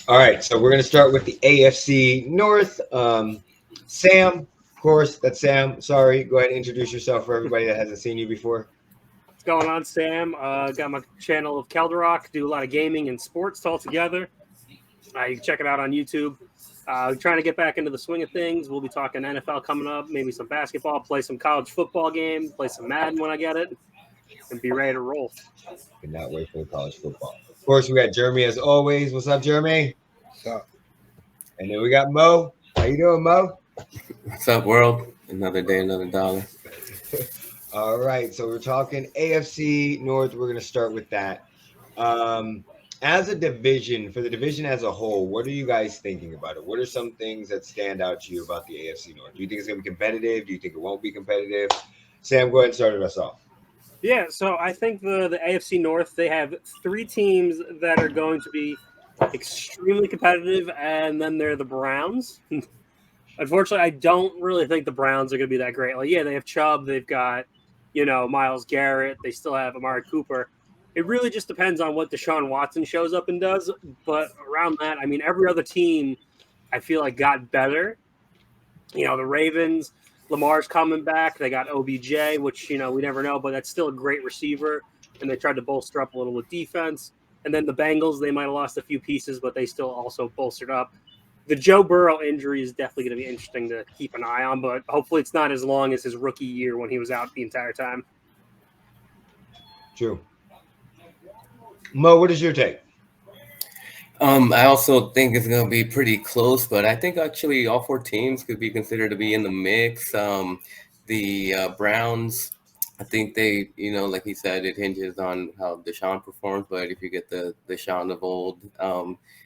All right, so we're going to start with the AFC North. Sam, of course, that's Sam. Sorry, go ahead and introduce yourself for everybody that hasn't seen you before. What's going on, Sam? Got my channel of Kelderock. Do a lot of gaming and sports all together. You can check it out on YouTube. Trying to get back into the swing of things. We'll be talking NFL coming up, maybe some basketball, play some college football game, play some Madden when I get it, and be ready to roll. Cannot wait for the college football. Of course, we got Jeremy as always. What's up, Jeremy? What's up? And then we got Mo. How you doing, Mo? What's up, world? Another day, another dollar. All right, so we're talking AFC North. We're going to start with that. As a division, for the division as a whole, what are you guys thinking about it? What are some things that stand out to you about the AFC North? Do you think it's going to be competitive? Do you think it won't be competitive? Sam, go ahead and start us off. Yeah, so I think the AFC North, they have three teams that are going to be extremely competitive, and then they're the Browns. Unfortunately, I don't really think the Browns are going to be that great. Like, yeah, they have Chubb, they've got, Myles Garrett, they still have Amari Cooper. It really just depends on what Deshaun Watson shows up and does. But around that, I mean, every other team, I feel like, got better. The Ravens, Lamar's coming back. They got OBJ, which, we never know, but that's still a great receiver. And they tried to bolster up a little with defense. And then the Bengals, they might have lost a few pieces, but they still also bolstered up. The Joe Burrow injury is definitely going to be interesting to keep an eye on, but hopefully it's not as long as his rookie year when he was out the entire time. True. Mo, what is your take? I also think it's going to be pretty close, but I think actually all four teams could be considered to be in the mix. The Browns, I think they, like he said, it hinges on how Deshaun performs, but if you get the Deshaun of old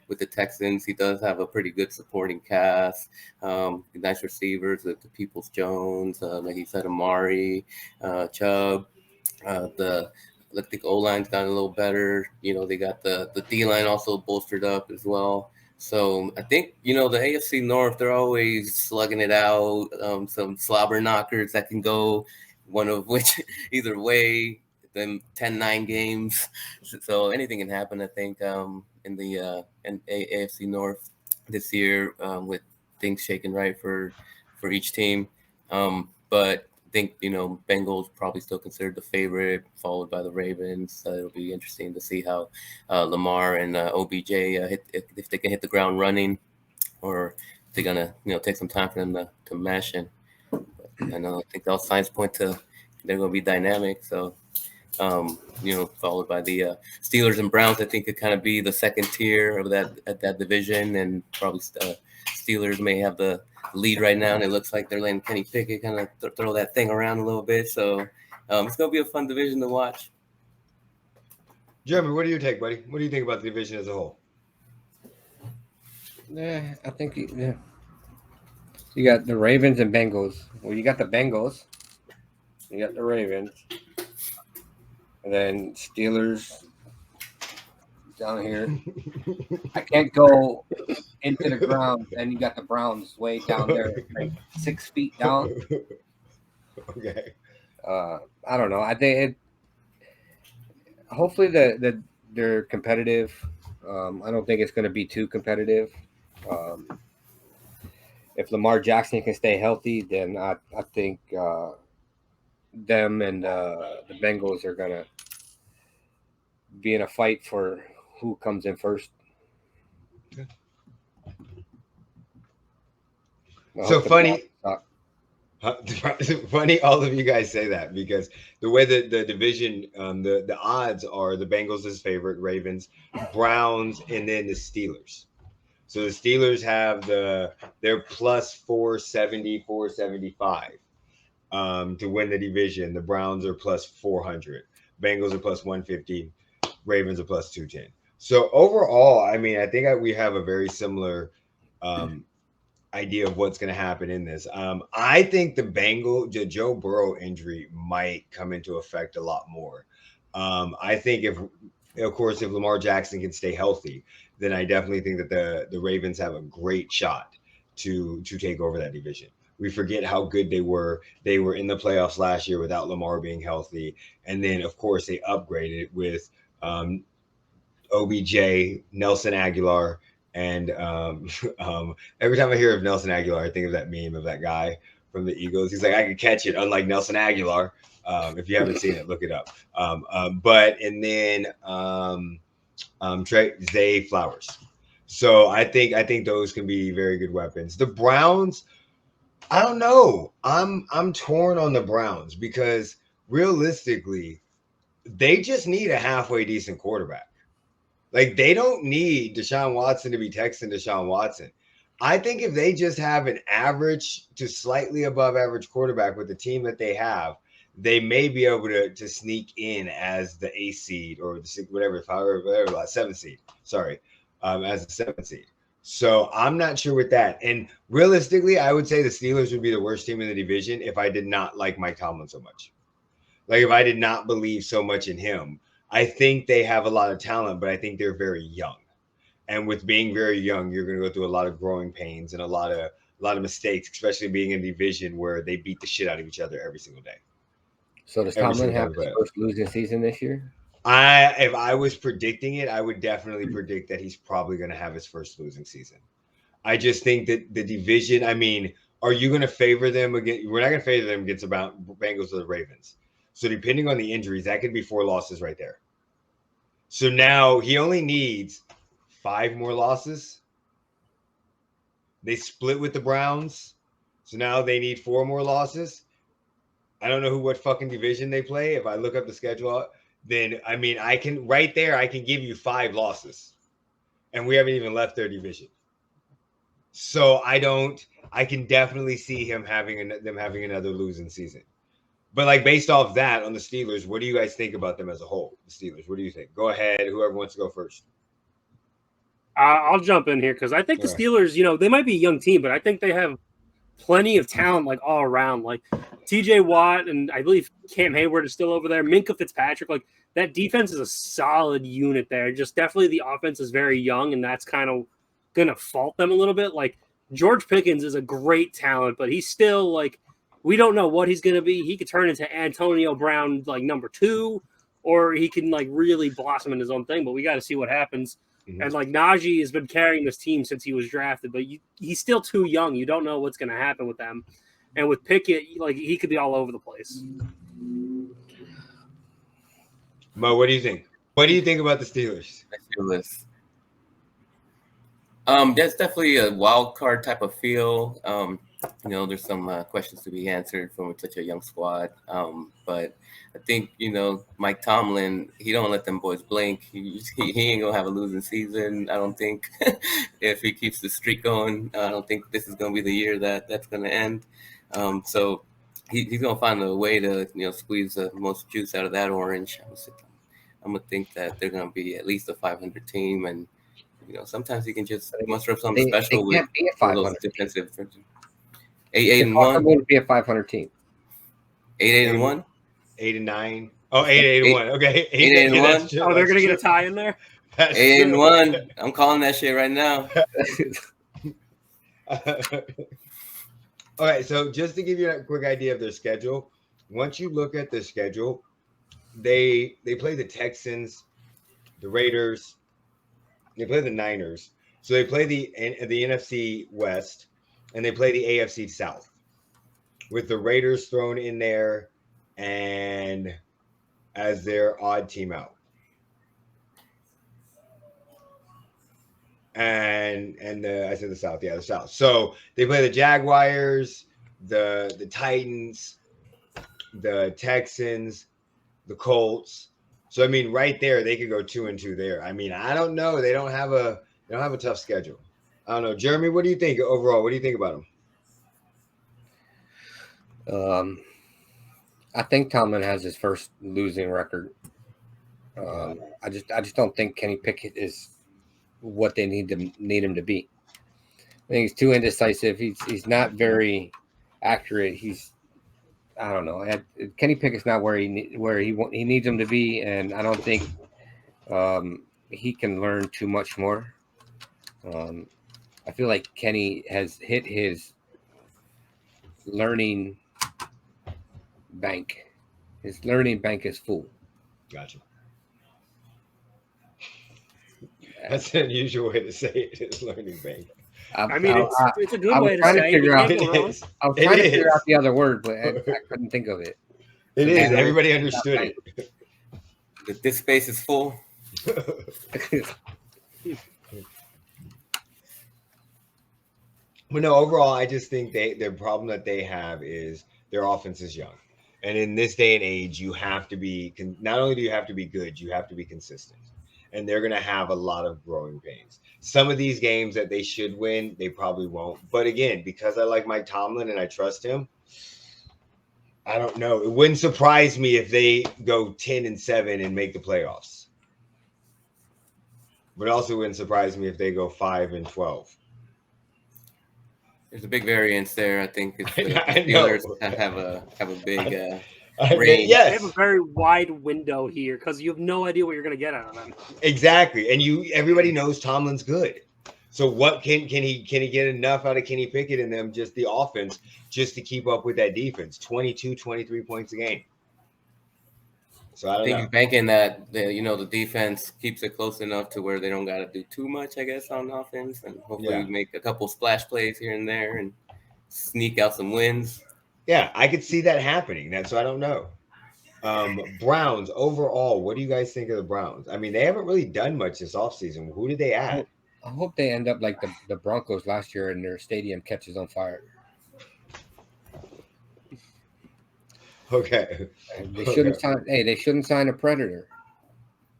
with the Texans, he does have a pretty good supporting cast, nice receivers with the Peoples-Jones, like he said, Amari, Chubb, I think O-line's gotten a little better. They got the D-line also bolstered up as well. So I think, the AFC North, they're always slugging it out. Some slobber knockers that can go one of which either way, them 10-9 games. So anything can happen, I think, in the AFC North this year with things shaking right for each team. But I think, Bengals probably still considered the favorite, followed by the Ravens. It'll be interesting to see how Lamar and OBJ if they can hit the ground running, or if they're gonna take some time for them to mesh. And I think all signs point to they're gonna be dynamic. So followed by the Steelers and Browns, I think could kind of be the second tier of that division, and probably Steelers may have the lead right now, and it looks like they're letting Kenny Pickett kind of throw that thing around a little bit. So it's going to be a fun division to watch. Jeremy, what do you take, buddy? What do you think about the division as a whole? Yeah, I think you got the Ravens and Bengals. Well, you got the Bengals, you got the Ravens, and then Steelers down here. I can't go into the ground, and you got the Browns way down there, like 6 feet down. Okay. I don't know. I think hopefully they're competitive. I don't think it's going to be too competitive. If Lamar Jackson can stay healthy, then I think them and the Bengals are going to be in a fight for who comes in first. So funny. Funny all of you guys say that, because the way that the division, the odds are the Bengals is favorite, Ravens, Browns, and then the Steelers. So the Steelers have they're plus 470, 475 to win the division. The Browns are plus 400. Bengals are plus 150. Ravens are plus 210. So overall, I mean, I think we have a very similar idea of what's going to happen in this. I think the Joe Burrow injury might come into effect a lot more. I think if Lamar Jackson can stay healthy, then I definitely think that the Ravens have a great shot to take over that division. We forget how good they were. They were in the playoffs last year without Lamar being healthy. And then, of course, they upgraded with OBJ, Nelson Aguilar, And every time I hear of Nelson Aguilar, I think of that meme of that guy from the Eagles. He's like, I can catch it, unlike Nelson Aguilar. If you haven't seen it, look it up. Zay Flowers. So I think those can be very good weapons. The Browns, I don't know. I'm torn on the Browns because realistically, they just need a halfway decent quarterback. Like they don't need Deshaun Watson to be texting Deshaun Watson. I think if they just have an average to slightly above average quarterback with the team that they have, they may be able to sneak in as the 8th seed or the whatever 7th seed. Sorry, as the 7th seed. So I'm not sure with that. And realistically, I would say the Steelers would be the worst team in the division if I did not like Mike Tomlin so much. Like if I did not believe so much in him. I think they have a lot of talent, but I think they're very young. And with being very young, you're going to go through a lot of growing pains and a lot of mistakes, especially being in a division where they beat the shit out of each other every single day. So does Tomlin have his first losing season this year? If I was predicting it, I would definitely predict that he's probably going to have his first losing season. I just think that the division, I mean, are you going to favor them against? We're not going to favor them against the Bengals or the Ravens. So depending on the injuries, that could be 4 losses right there. So now he only needs 5 more losses. They split with the Browns. So now they need 4 more losses. I don't know what fucking division they play. If I look up the schedule, then I mean, I can give you 5 losses. And we haven't even left their division. So I can definitely see them having another losing season. But like based off that on the Steelers, what do you guys think about them as a whole? The Steelers, what do you think? Go ahead, whoever wants to go first. I'll jump in here because I think the Steelers, they might be a young team, but I think they have plenty of talent like all around. Like TJ Watt and I believe Cam Hayward is still over there. Minkah Fitzpatrick, like that defense is a solid unit there. Just definitely the offense is very young, and that's kind of gonna fault them a little bit. Like George Pickens is a great talent, but he's still like we don't know what he's gonna be. He could turn into Antonio Brown like number 2, or he can like really blossom in his own thing. But we got to see what happens. Mm-hmm. And like Najee has been carrying this team since he was drafted, but he's still too young. You don't know what's going to happen with them. And with Pickett, like he could be all over the place. Mo, what do you think? What do you think about the Steelers? That's definitely a wild card type of feel. There's some questions to be answered from such a young squad. But I think, Mike Tomlin, he don't let them boys blink. He ain't going to have a losing season, I don't think. If he keeps the streak going, I don't think this is going to be the year that's going to end. So he's going to find a way to, squeeze the most juice out of that orange. I'm going to think that they're going to be at least a 500 team. And, sometimes he can just muster up something special with those defensive. 8-1. Would be a 500 team. 8-1. 8-9. Oh, 8-1. Okay, 8-1. Oh, they're gonna get a tie in there. 8-1. I'm calling that shit right now. All right, so just to give you a quick idea of their schedule, once you look at their schedule, they play the Texans, the Raiders, they play the Niners. So they play the NFC West, and they play the AFC South, with the Raiders thrown in there and as their odd team out. And I said the South, the South. So they play the Jaguars, the Titans, the Texans, the Colts. So I mean, right there, they could go 2-2 there. I mean, I don't know. They don't have a tough schedule. I don't know. Jeremy, what do you think overall? What do you think about them? I think Tomlin has his first losing record. I just don't think Kenny Pickett is what they need him to be. I think he's too indecisive. He's not very accurate. I don't know. Kenny Pickett's not where he needs him to be, and I don't think he can learn too much more. I feel like Kenny has hit his learning bank. His learning bank is full. Gotcha. That's an unusual way to say it. Is learning bank. I mean, it's a good I was way to trying to say it. figure You out- can't go wrong. I was It trying to figure is. out the other word, but I couldn't think of it. It So is. now- Everybody understood it. This space is full. But no, overall, I just think their problem that they have is their offense is young, and in this day and age, you have to be not only do you have to be good, you have to be consistent, and they're going to have a lot of growing pains. Some of these games that they should win, they probably won't. But again, because I like Mike Tomlin and I trust him, I don't know. It wouldn't surprise me if they go 10-7 and make the playoffs. But it also wouldn't surprise me if they go 5-12. There's a big variance there. I think it's the I know. Steelers have a big I mean, range. They have yes, a very wide window here because you have no idea what you're going to get out of them. exactly. And everybody knows Tomlin's good. So what can he get enough out of Kenny Pickett and them, just the offense, just to keep up with that defense? 22, 23 points a game. So I I don't think know. he's banking that the defense keeps it close enough to where they don't got to do too much, I guess, on offense, and hopefully make a couple splash plays here and there and sneak out some wins. Yeah, I could see that happening. So I don't know. Browns overall, what do you guys think of the Browns? I mean, they haven't really done much this offseason. Who did they add? I hope they end up like the Broncos last year and their stadium catches on fire. Okay. They shouldn't sign. Hey, they shouldn't sign a predator.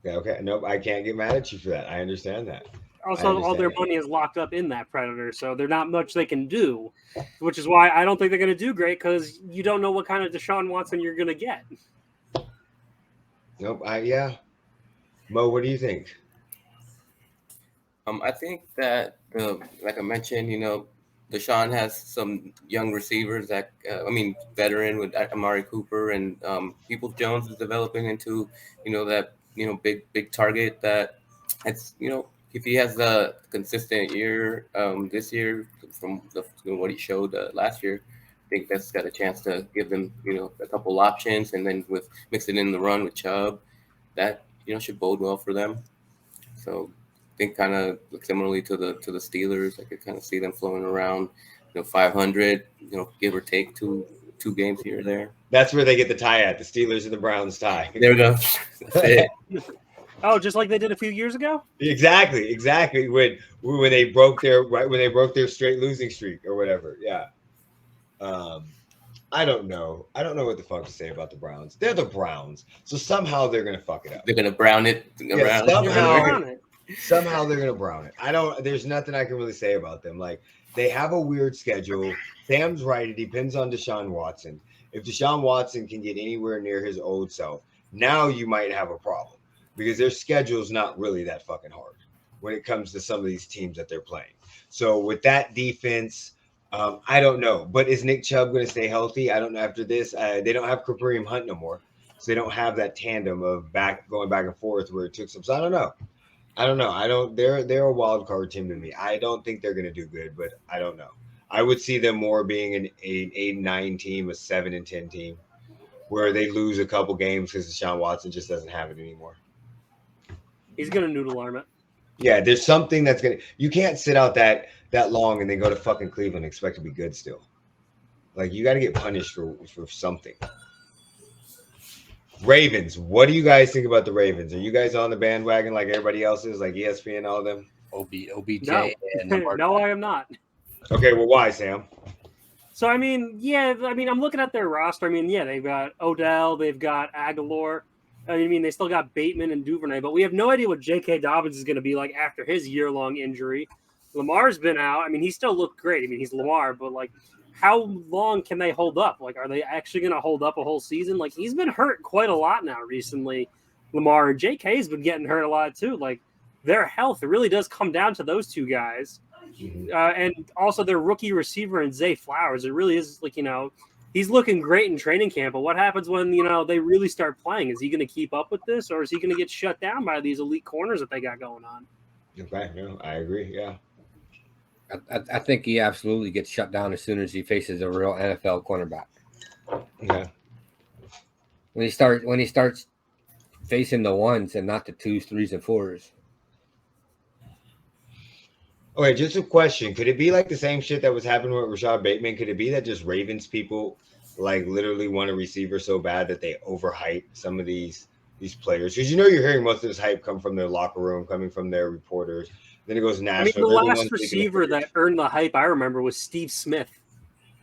Yeah, okay. Nope, I can't get mad at you for that. I understand that. Also, all their money is locked up in that Predator, so there's not much they can do, which is why I don't think they're going to do great because you don't know what kind of Deshaun Watson you're going to get. Nope. Yeah. Mo, what do you think? I think that, like I mentioned, Deshaun has some young receivers that, veteran with Amari Cooper and Peoples Jones is developing into, that, big target that it's, if he has a consistent year this year from what he showed last year, I think that's got a chance to give them, a couple options, and then with mixing in the run with Chubb, that should bode well for them. So I think kind of similarly to the Steelers, I could kind of see them flowing around, 500, give or take two games here or there. That's where they get the tie at, the Steelers and the Browns tie. There we go. That's it. Oh, just like they did a few years ago? Exactly. When they broke their straight losing streak or whatever. Yeah. I don't know. I don't know what the fuck to say about the Browns. They're the Browns, so somehow they're gonna fuck it up. They're gonna brown it. Yeah, somehow they're gonna brown it. There's nothing I can really say about them. Like, they have a weird schedule. Sam's right. It depends on Deshaun Watson. If Deshaun Watson can get anywhere near his old self, now you might have a problem because their schedule is not really that fucking hard when it comes to some of these teams that they're playing. So with that defense, I don't know. But is Nick Chubb going to stay healthy? I don't know. After this, they don't have Kareem Hunt no more, so they don't have that tandem of going back and forth where it took some. So I don't know. They're a wild card team to me. I don't think they're going to do good, but I don't know. I would see them more being an 8-9 team, a 7-10 team, where they lose a couple games because Deshaun Watson just doesn't have it anymore. He's going to noodle arm it. Yeah, there's something that's going to – you can't sit out that long and then go to fucking Cleveland and expect to be good still. Like, you got to get punished for something. Ravens, what do you guys think about the Ravens? Are you guys on the bandwagon like everybody else is, like ESPN and all of them? OBJ. No. And No, I am not. Okay, well, why, Sam? So, I'm looking at their roster. They've got Odell, they've got Aguilar. They still got Bateman and Duvernay, but we have no idea what J.K. Dobbins is going to be like after his year-long injury. Lamar's been out. He still looked great. He's Lamar, but, how long can they hold up? Are they actually going to hold up a whole season? He's been hurt quite a lot now recently, Lamar. And J.K.'s been getting hurt a lot, too. Their health, it really does come down to those two guys. Mm-hmm. And also their rookie receiver in Zay Flowers. It really is he's looking great in training camp, but what happens when, they really start playing? Is he going to keep up with this, or is he going to get shut down by these elite corners that they got going on? Okay, no, I agree, yeah. I think he absolutely gets shut down as soon as he faces a real NFL cornerback. Yeah. When he starts facing the ones and not the 2s, 3s, and 4s. Okay, just a question. Could it be like the same shit that was happening with Rashad Bateman? Could it be that just Ravens people like literally want a receiver so bad that they overhype some of these players? Because you're hearing most of this hype come from their locker room, coming from their reporters. Then it goes I mean, national. the They're last ones leaking the receiver figures. that earned the hype I remember was Steve Smith.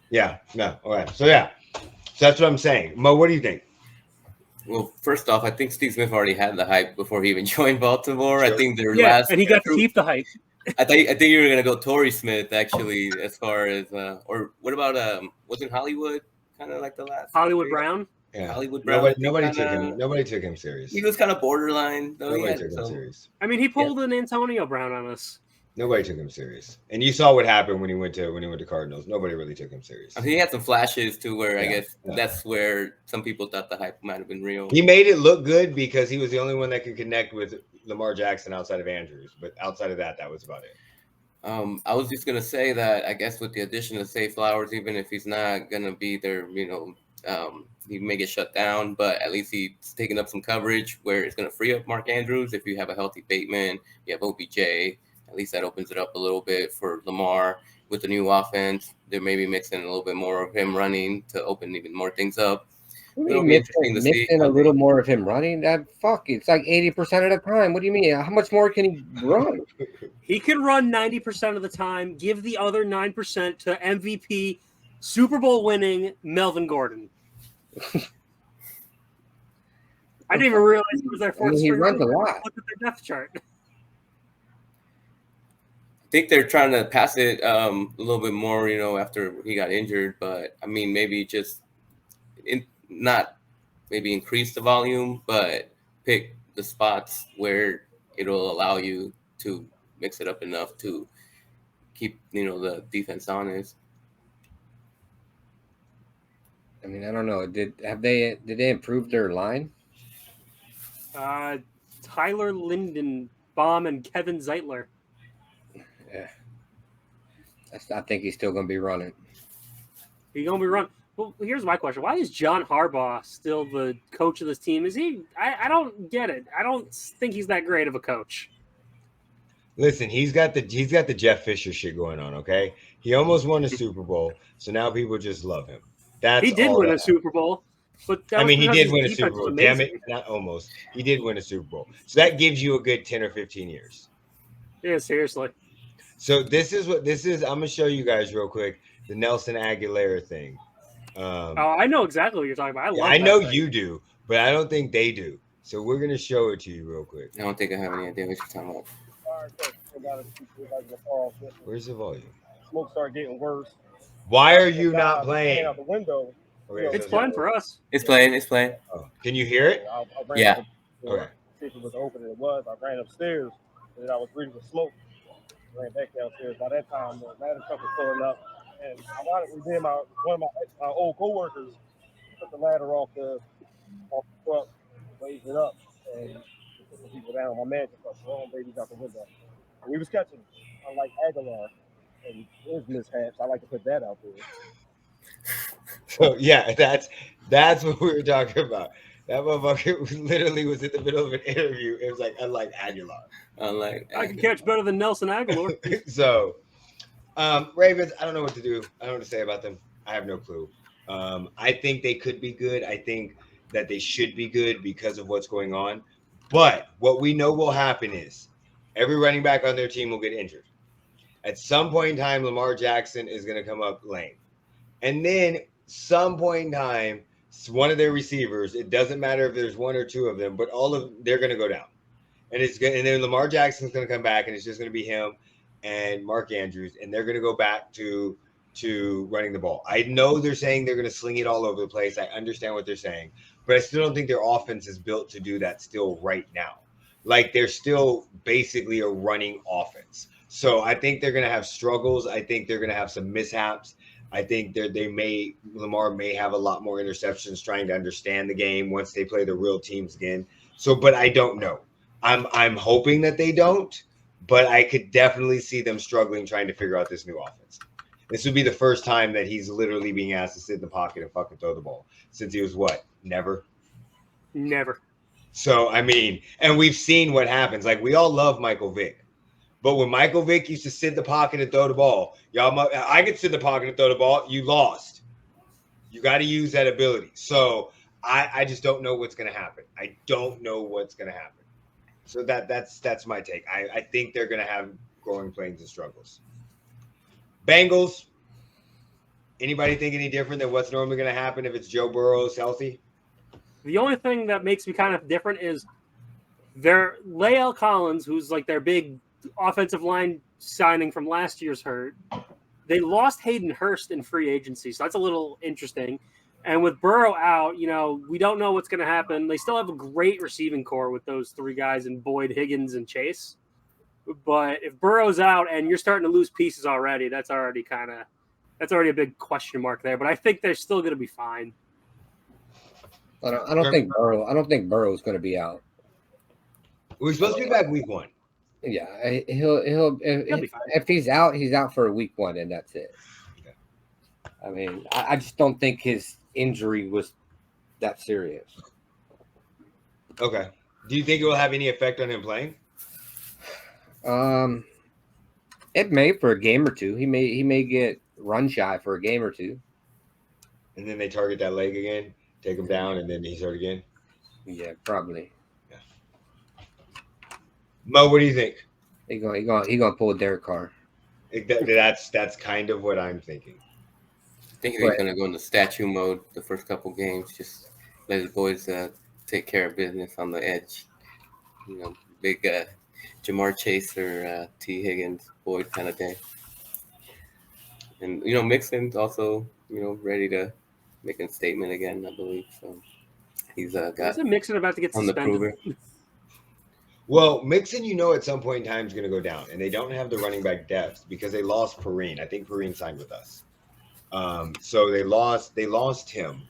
Yeah, no. All right. So that's what I'm saying. Mo, what do you think? Well, first off, I think Steve Smith already had the hype before he even joined Baltimore. Sure. I think their Yeah, last and he got to keep the hype. I think you were gonna go Torrey Smith actually, as far as or what about wasn't Hollywood kind of like the last Hollywood Brown. Yeah. Hollywood Brown? Nobody took him serious. He was kind of borderline though. Nobody took him serious. I mean, he pulled an Antonio Brown on us. Nobody took him serious, and you saw what happened when he went to Cardinals. Nobody really took him serious. I mean, he had some flashes too, where I Yeah, guess that's where some people thought the hype might have been real. He made it look good because he was the only one that could connect with Lamar Jackson outside of Andrews, but outside of that was about it. I was just gonna say that I guess with the addition of Zay Flowers, even if he's not gonna be there, he may get shut down, but at least he's taking up some coverage where it's gonna free up Mark Andrews. If you have a healthy Bateman, you have OBJ. At least that opens it up a little bit for Lamar with the new offense. They're maybe mixing a little bit more of him running to open even more things up. It'll be interesting to see. Mixing a little more of him running. It's like 80% of the time. What do you mean? How much more can he run? He can run 90% of the time. Give the other 9% to MVP, Super Bowl winning Melvin Gordon. I didn't even realize he was their fourth. He runs a lot. Look at their depth chart. I think they're trying to pass it a little bit more, after he got injured. But I mean, maybe just not maybe increase the volume, but pick the spots where it'll allow you to mix it up enough to keep the defense honest. I mean, I don't know. Did they improve their line? Tyler Lindenbaum and Kevin Zeitler. Yeah, I think he's still going to be running. He's going to be running. Well, here's my question: why is John Harbaugh still the coach of this team? Is he? I don't get it. I don't think he's that great of a coach. Listen, he's got the Jeff Fisher shit going on. Okay, he almost won a Super Bowl, so now people just love him. He did win a Super Bowl, but he did win a Super Bowl. Damn it, not almost. He did win a Super Bowl, so that gives you a good 10 or 15 years. Yeah, seriously. So this is what this is. I'm gonna show you guys real quick the Nelson Aguilera thing. I know exactly what you're talking about. I know you do, but I don't think they do. So we're gonna show it to you real quick. I don't think I have any idea what you're talking about. Where's the volume? Smoke started getting worse. Why are you not playing? Out the window. Okay, It's playing for us. It's playing. Oh, can you hear it? I ran Yeah. Okay. See if it was open, and it was. I ran upstairs, and then I was breathing smoke. Ran back downstairs. By that time, the ladder truck was pulling up, and ironically, then one of my old coworkers took the ladder off the truck, raised it up, and took the people down. My man just like throwing babies out the window. And we was catching, unlike Aguilar and his mishaps. I like to put that out there. So yeah, that's what we were talking about. That motherfucker literally was in the middle of an interview. It was like, unlike Aguilar. I can catch better than Nelson Aguilar. So, Ravens, I don't know what to do. I don't know what to say about them. I have no clue. I think they could be good. I think that they should be good because of what's going on. But what we know will happen is every running back on their team will get injured. At some point in time, Lamar Jackson is going to come up lame. And then some point in time, one of their receivers, it doesn't matter if there's one or two of them, but they're going to go down. And and then Lamar Jackson's going to come back, and it's just going to be him and Mark Andrews, and they're going to go back to running the ball. I know they're saying they're going to sling it all over the place. I understand what they're saying, but I still don't think their offense is built to do that still right now. Like, they're still basically a running offense. So I think they're going to have struggles. I think they're going to have some mishaps. I think Lamar may have a lot more interceptions trying to understand the game once they play the real teams again. So, but I don't know. I'm hoping that they don't, but I could definitely see them struggling trying to figure out this new offense. This would be the first time that he's literally being asked to sit in the pocket and fucking throw the ball since he was what? Never. Never. So, I mean, and we've seen what happens. Like, we all love Michael Vick, But when Michael Vick used to sit in the pocket and throw the ball, I could sit in the pocket and throw the ball. You lost. You got to use that ability. So I just don't know what's going to happen. I don't know what's going to happen. So that's my take. I think they're going to have growing pains and struggles. Bengals. Anybody think any different than what's normally going to happen if it's Joe Burrow is healthy? The only thing that makes me kind of different is their Lael Collins, who's like their big offensive line signing from last year's hurt. They lost Hayden Hurst in free agency, so that's a little interesting. And with Burrow out, we don't know what's going to happen. They still have a great receiving core with those three guys in Boyd, Higgins, and Chase. But if Burrow's out and you're starting to lose pieces already, that's already a big question mark there. But I think they're still going to be fine. I don't think Burrow's going to be out. We're supposed to be back week 1. Yeah, he'll be fine. If he's out for week 1, and that's it. Okay. I mean, I just don't think his injury was that serious. Okay. Do you think it will have any effect on him playing? It may for a game or two. He may get run shy for a game or two. And then they target that leg again, take him down, and then he's hurt again? Yeah, probably. Yeah. Mo, what do you think? He gonna pull Derek Carr. That's kind of what I'm thinking. I think he's going to go into statue mode the first couple games. Just let his boys take care of business on the edge. Big Jamar Chase or T. Higgins, Boyd kind of day. And, Mixon's also, ready to make a statement again, I believe. So he's got Isn't Mixon about to get on the suspended? prover. Well, Mixon, at some point in time is going to go down, and they don't have the running back depth because they lost Perrine. I think Perrine signed with us. So they lost him.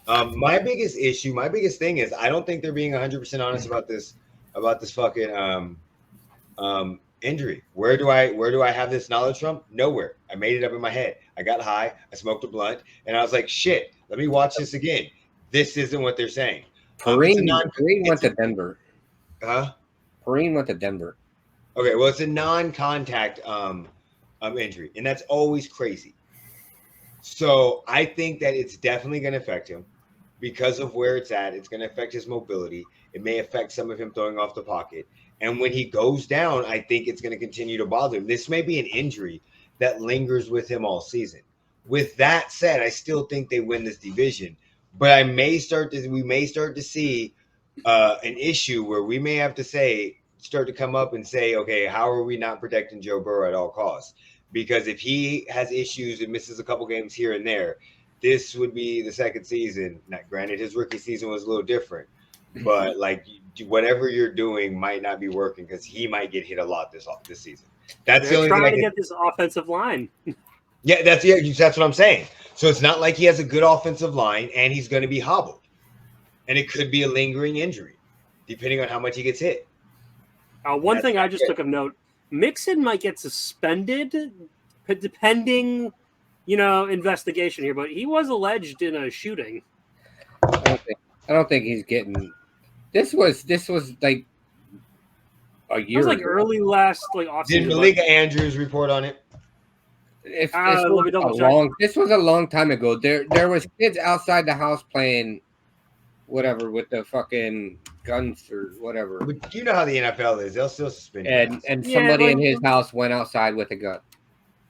My biggest thing is I don't think they're being 100% honest about this fucking injury. Where do I have this knowledge from? Nowhere. I made it up in my head. I got high, I smoked a blunt, and I was like, shit, let me watch this again. This isn't what they're saying. Perrine went to Denver. Huh? Perrine went to Denver. Okay, well, it's a non-contact injury, and that's always crazy. So I think that it's definitely going to affect him because of where it's at. It's going to affect his mobility. It may affect some of him throwing off the pocket. And when he goes down, I think it's going to continue to bother him. This may be an injury that lingers with him all season. With that said, I still think they win this division, but we may start to see an issue where we may have to start to come up and say, okay, how are we not protecting Joe Burrow at all costs? Because if he has issues and misses a couple games here and there, this would be the second season. Now, granted, his rookie season was a little different, but whatever you're doing might not be working because he might get hit a lot this season. That's the only trying thing to get this offensive line. Yeah, that's what I'm saying. So it's not like he has a good offensive line and he's going to be hobbled, and it could be a lingering injury, depending on how much he gets hit. One thing I just took of note: Mixon might get suspended, depending, investigation here. But he was alleged in a shooting. I don't think he's getting. This was like a year. It was early last offseason. Did Malika Andrews report on it? This was a long time ago. There was kids outside the house playing whatever with the fucking guns or whatever. But you know how the NFL is. They'll still suspend you. And somebody in his house went outside with a gun.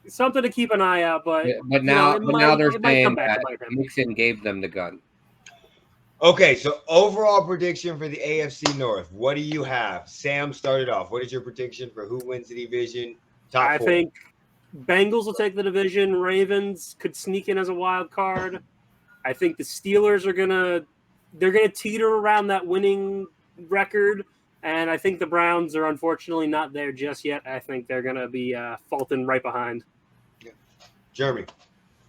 Something to keep an eye out, but now they're saying that Mixon gave them the gun. Okay, so overall prediction for the AFC North. What do you have? Sam started off. What is your prediction for who wins the division? Top 4. I think Bengals will take the division. Ravens could sneak in as a wild card. I think the Steelers are gonna teeter around that winning record, and I think the Browns are unfortunately not there just yet. I think they're gonna be faulting right behind. Yeah. Jeremy,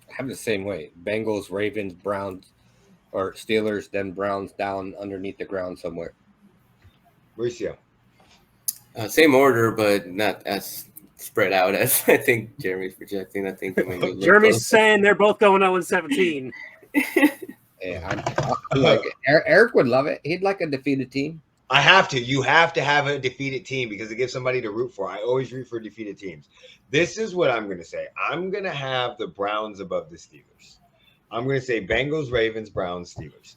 I have the same way. Bengals, Ravens, Browns, or Steelers, then Browns down underneath the ground somewhere. Mauricio. Same order, but not as spread out as I think Jeremy's projecting. I think Jeremy's saying they're both going 0-17. Yeah, Eric would love it. He'd like a defeated team. I have to. You have to have a defeated team because it gives somebody to root for. I always root for defeated teams. This is what I'm going to say. I'm going to have the Browns above the Steelers. I'm going to say Bengals, Ravens, Browns, Steelers.